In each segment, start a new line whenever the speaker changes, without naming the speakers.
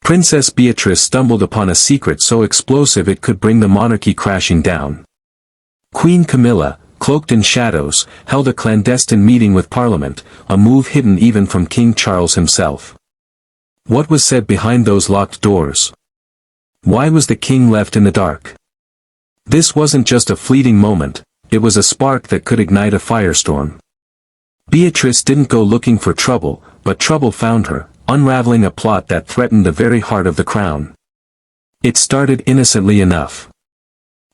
Princess Beatrice stumbled upon a secret so explosive it could bring the monarchy crashing down. Queen Camilla, cloaked in shadows, held a clandestine meeting with Parliament, a move hidden even from King Charles himself. What was said behind those locked doors? Why was the king left in the dark? This wasn't just a fleeting moment, it was a spark that could ignite a firestorm. Beatrice didn't go looking for trouble, but trouble found her, unraveling a plot that threatened the very heart of the crown. It started innocently enough.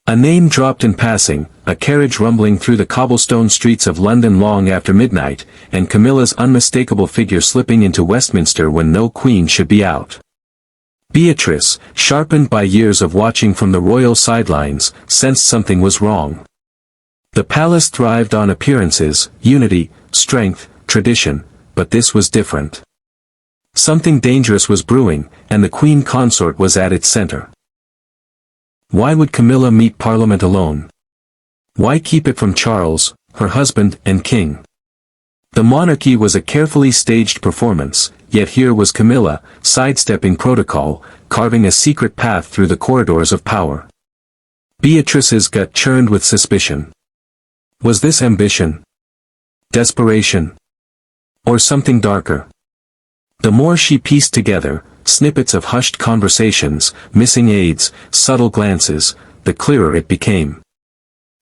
A name dropped in passing, a carriage rumbling through the cobblestone streets of London long after midnight, and Camilla's unmistakable figure slipping into Westminster when no queen should be out. Beatrice, sharpened by years of watching from the royal sidelines, sensed something was wrong. The palace thrived on appearances, unity, strength, tradition, but this was different. Something dangerous was brewing, and the queen consort was at its center. Why would Camilla meet Parliament alone? Why keep it from Charles, her husband and king? The monarchy was a carefully staged performance, yet here was Camilla, sidestepping protocol, carving a secret path through the corridors of power. Beatrice's gut churned with suspicion. Was this ambition? Desperation? Or something darker? The more she pieced together, snippets of hushed conversations, missing aids, subtle glances, the clearer it became.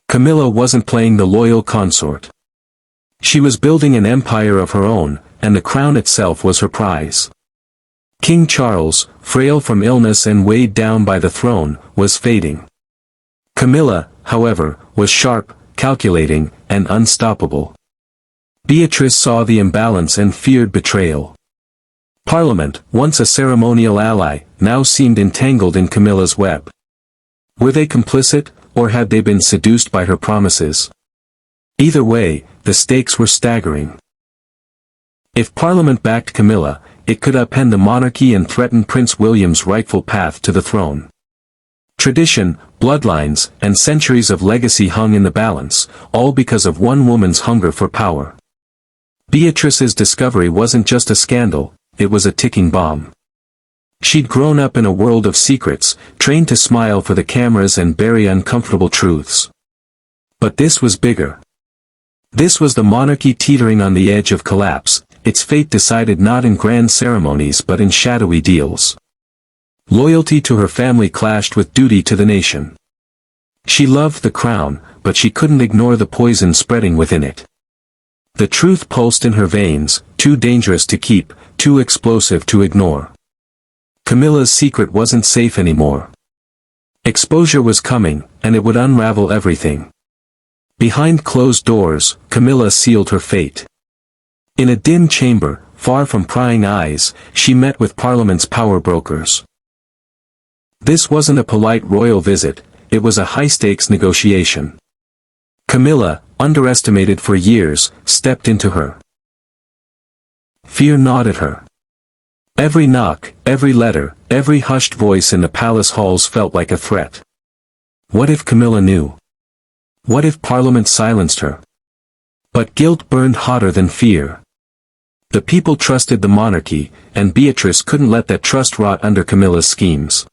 Camilla wasn't playing the loyal consort. She was building an empire of her own, and the crown itself was her prize. King Charles, frail from illness and weighed down by the throne, was fading. Camilla, however, was sharp, calculating, and unstoppable. Beatrice saw the imbalance and feared betrayal. Parliament, once a ceremonial ally, now seemed entangled in Camilla's web. Were they complicit, or had they been seduced by her promises? Either way, the stakes were staggering. If Parliament backed Camilla, it could upend the monarchy and threaten Prince William's rightful path to the throne. Tradition, bloodlines, and centuries of legacy hung in the balance, all because of one woman's hunger for power. Beatrice's discovery wasn't just a scandal, it was a ticking bomb. She'd grown up in a world of secrets, trained to smile for the cameras and bury uncomfortable truths. But this was bigger. This was the monarchy teetering on the edge of collapse, its fate decided not in grand ceremonies but in shadowy deals. Loyalty to her family clashed with duty to the nation. She loved the crown, but she couldn't ignore the poison spreading within it. The truth pulsed in her veins, too dangerous to keep, too explosive to ignore. Camilla's secret wasn't safe anymore. Exposure was coming, and it would unravel everything. Behind closed doors, Camilla sealed her fate. In a dim chamber, far from prying eyes, she met with Parliament's power brokers. This wasn't a polite royal visit, it was a high-stakes negotiation. Camilla, underestimated for years, stepped into her. Fear gnawed at her. Every knock, every letter, every hushed voice in the palace halls felt like a threat. What if Camilla knew? What if Parliament silenced her? But guilt burned hotter than fear. The people trusted the monarchy, and Beatrice couldn't let that trust rot under Camilla's schemes.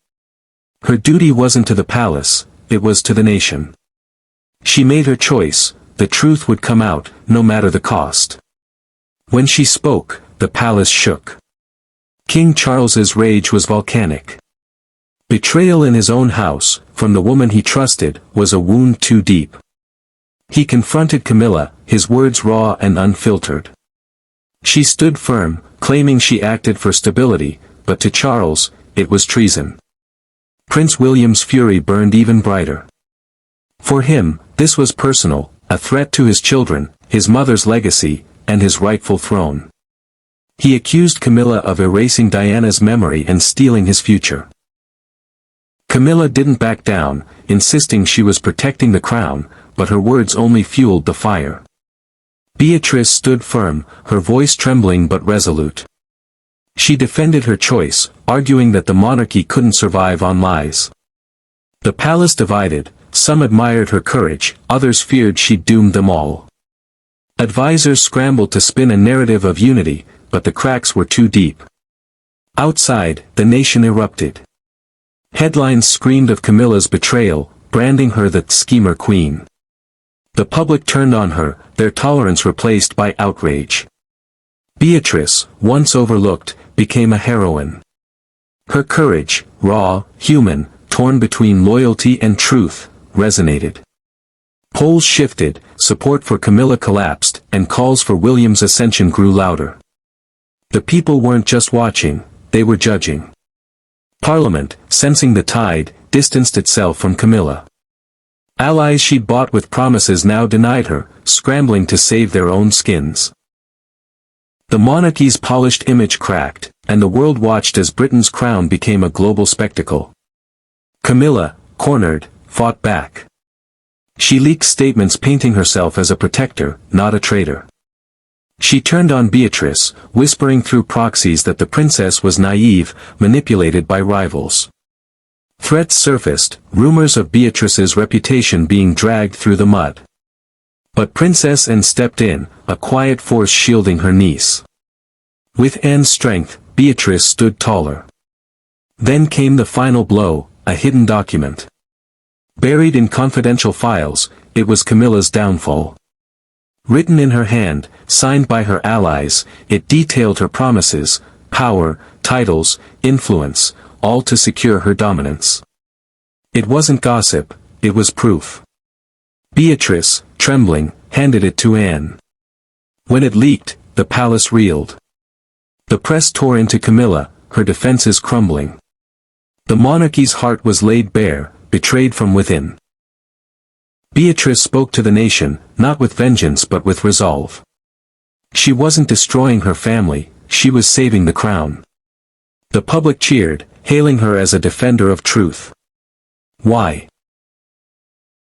Her duty wasn't to the palace, it was to the nation. She made her choice, the truth would come out, no matter the cost. When she spoke, the palace shook. King Charles's rage was volcanic. Betrayal in his own house, from the woman he trusted, was a wound too deep. He confronted Camilla, his words raw and unfiltered. She stood firm, claiming she acted for stability, but to Charles, it was treason. Prince William's fury burned even brighter. For him, this was personal, a threat to his children, his mother's legacy, and his rightful throne. He accused Camilla of erasing Diana's memory and stealing his future. Camilla didn't back down, insisting she was protecting the crown, but her words only fueled the fire. Beatrice stood firm, her voice trembling but resolute. She defended her choice, arguing that the monarchy couldn't survive on lies. The palace divided, some admired her courage, others feared she'd doomed them all. Advisors scrambled to spin a narrative of unity, but the cracks were too deep. Outside, the nation erupted. Headlines screamed of Camilla's betrayal, branding her the schemer queen. The public turned on her, their tolerance replaced by outrage. Beatrice, once overlooked, became a heroine. Her courage, raw, human, torn between loyalty and truth, resonated. Polls shifted, support for Camilla collapsed, and calls for William's ascension grew louder. The people weren't just watching, they were judging. Parliament, sensing the tide, distanced itself from Camilla. Allies she'd bought with promises now denied her, scrambling to save their own skins. The monarchy's polished image cracked, and the world watched as Britain's crown became a global spectacle. Camilla, cornered, fought back. She leaked statements painting herself as a protector, not a traitor. She turned on Beatrice, whispering through proxies that the princess was naive, manipulated by rivals. Threats surfaced, rumors of Beatrice's reputation being dragged through the mud. But Princess Anne stepped in, a quiet force shielding her niece. With Anne's strength, Beatrice stood taller. Then came the final blow, a hidden document. Buried in confidential files, it was Camilla's downfall. Written in her hand, signed by her allies, it detailed her promises, power, titles, influence, all to secure her dominance. It wasn't gossip, it was proof. Beatrice, trembling, handed it to Anne. When it leaked, the palace reeled. The press tore into Camilla, her defenses crumbling. The monarchy's heart was laid bare, betrayed from within. Beatrice spoke to the nation, not with vengeance but with resolve. She wasn't destroying her family, she was saving the crown. The public cheered, hailing her as a defender of truth. Why?